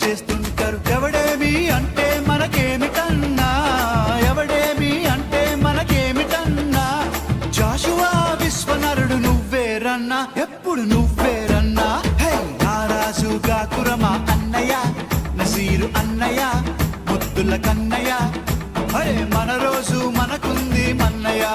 చేస్తుంటారు. ఎవడేమి అంటే మనకేమిటన్నా, ఎవడేమి అంటే మనకేమిటన్నా. జాషువా విశ్వనరుడు నువ్వేరన్నా, ఎప్పుడు నువ్వేరన్నా. హే నారాజు గాకురమా అన్నయ్య, నసీరు అన్నయ్య, ముద్దుల కన్నయ్య. అరే మన రోజు మనకుంది మన్నయ్య.